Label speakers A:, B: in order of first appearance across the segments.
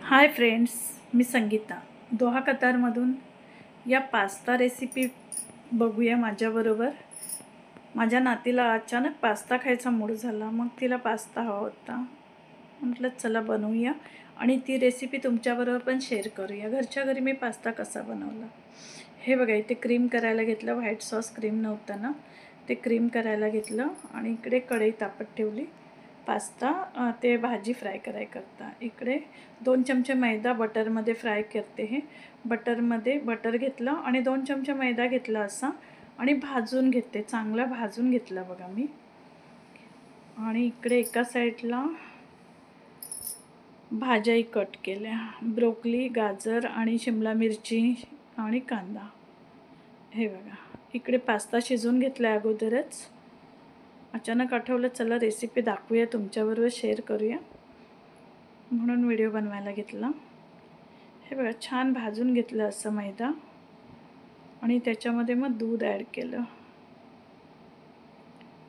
A: Hi friends, मी Sangeeta Doha कतारमधून या pasta recipe बघूया माझ्याबरोबर। माझ्या नातीला अचानक पास्ता खायचा मूड झाला, मग तिला पास्ता हवा होता। म्हटलं चला बनवूया आणि ती रेसिपी तुमच्याबरोबर पण शेअर करूया। घरच्या घरी मी पास्ता कसा बनवला हे बघा। इथे क्रीम करायला घेतलं, व्हाईट सॉस क्रीम नव्हतं ना, ते क्रीम करायला घेतलं आणि इकडे कढई तापत ठेवली। पास्ता ते भाजी फ्राय करता इकडे 2 चमचे मैदा बटरमध्ये फ्राय करते। हे बटरमध्ये बटर घेतलं आणि 2 चमचे मैदा घेतला असा आणि भाजून घेते, चांगला भाजून घेतला बघा मी। आणि इकडे एका साईडला भाज्याही कट केल्या, ब्रोकली, गाजर आणि शिमला मिरची आणि कांदा। हे बघा, इकडे पास्ता शिजवून घेतला अगोदरच। अचानक आठवलं चला रेसिपी दाखवूया, तुमच्याबरोबर शेअर करूया, म्हणून व्हिडिओ बनवायला घेतला। हे बघा, छान भाजून घेतलं असं मैदा आणि त्याच्यामध्ये मग दूध ॲड केलं।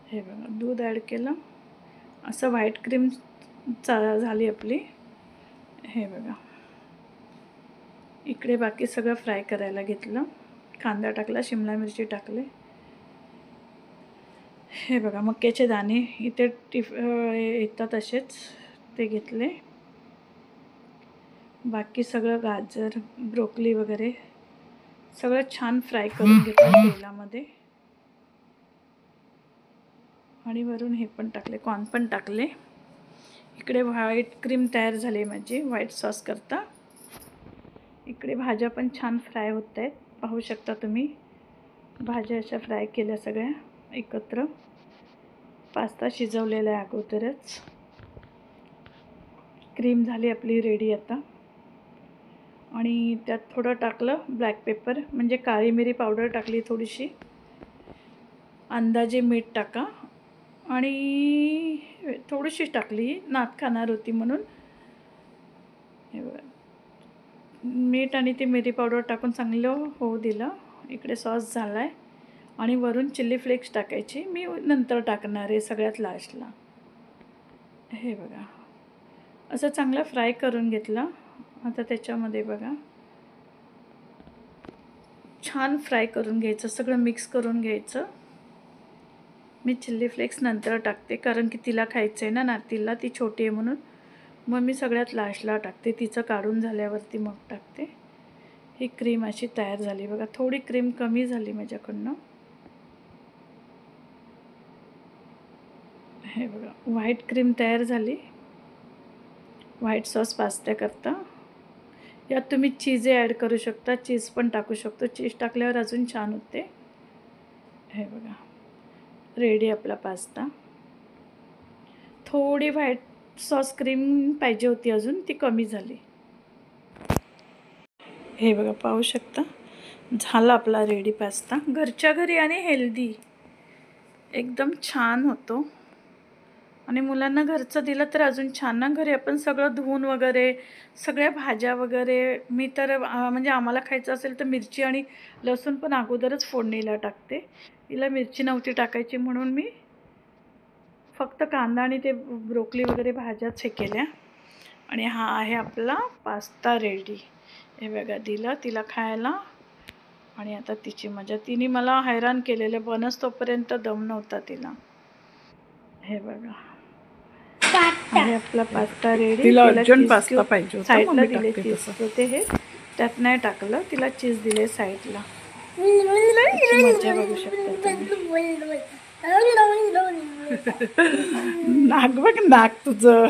A: हे बघा, दूध ॲड केलं असं व्हाईट क्रीम झाली आपली। हे बघा, इकडे बाकी सगळं फ्राय करायला घेतलं, कांदा टाकला, शिमला मिरची टाकले। हे बघा, मक्याचे दाणे इथे येतात असेच, ते घेतले। बाकी सगळं गाजर, ब्रोकली वगैरे सगळं छान फ्राय करून घेतलं तेलामध्ये आणि वरून हे पण टाकले, कॉर्न पण टाकले। इकडे व्हाईट क्रीम तयार झाली माझी व्हाईट सॉस करता। इकडे भाज्या पण छान फ्राय होत आहेत, पाहू शकता तुम्ही। भाज्या अशा फ्राय केल्या सगळ्या एकत्र। पास्ता शिजवलेला आहे अगोदरच। क्रीम झाली आपली रेडी आता। आणि त्यात थोडं टाकलं ब्लॅक पेपर, म्हणजे काळी मिरी पावडर टाकली थोडीशी, अंदाजे मीठ टाका, आणि थोडीशी टाकली, नात खाणार होती म्हणून। हे बघा, मीठ आणि ती मिरी पावडर टाकून चांगलं होऊ दिलं। इकडे सॉस झाला आहे आणि वरून चिली फ्लेक्स टाकायची, मी नंतर टाकणार आहे सगळ्यात लास्टला। हे बघा, असं चांगलं फ्राय करून घेतलं। आता त्याच्यामध्ये बघा छान फ्राय करून घ्यायचं, सगळं मिक्स करून घ्यायचं। मी चिल्ली फ्लेक्स नंतर टाकते, कारण की तिला खायचं आहे ना नातीला, ती छोटी आहे म्हणून। मग मी सगळ्यात लास्टला टाकते, तिचं काढून झाल्यावरती मग टाकते। ही क्रीम अशी तयार झाली बघा, थोडी क्रीम कमी झाली माझ्याकडनं। हे बघा, व्हाईट क्रीम तयार झाली व्हाईट सॉस पास्त्याकरता। यात तुम्ही चीज ॲड करू शकता, चीज पण टाकू शकतो, चीज टाकल्यावर अजून छान होते। हे बघा, रेडी आपला पास्ता। थोडी व्हाईट सॉस क्रीम पाहिजे होती अजून, ती कमी झाली। हे बघा, पाहू शकता, झाला आपला रेडी पास्ता। घरच्या घरी आणि हेल्दी एकदम छान होतो। आणि मुलांना घरचं दिलं तर अजून छान ना। घरी आपण सगळं धुवून वगैरे सगळ्या भाज्या वगैरे, मी तर म्हणजे आम्हाला खायचं असेल तर मिरची आणि लसूण पण अगोदरच फोडणीला टाकते। तिला मिरची नव्हती टाकायची म्हणून मी फक्त कांदा आणि ते ब्रोकली वगैरे भाज्याच हे केल्या। आणि हा आहे आपला पास्ता रेडी। हे बघा, दिला तिला खायला आणि आता तिची मजा। तिने मला हैराण केलेलं, बनस तोपर्यंत दम नव्हता तिला। हे बघा, आहे आपला पास्ता रेडी। तिला अर्जंट पास्ता पाहिजे होता, साईडला दिले चीज होते, हे त्यात नाही टाकलं, तिला चीज दिले साईडला। मजा बघू शकता तुम्ही। नाक बघ, नाक तुझं।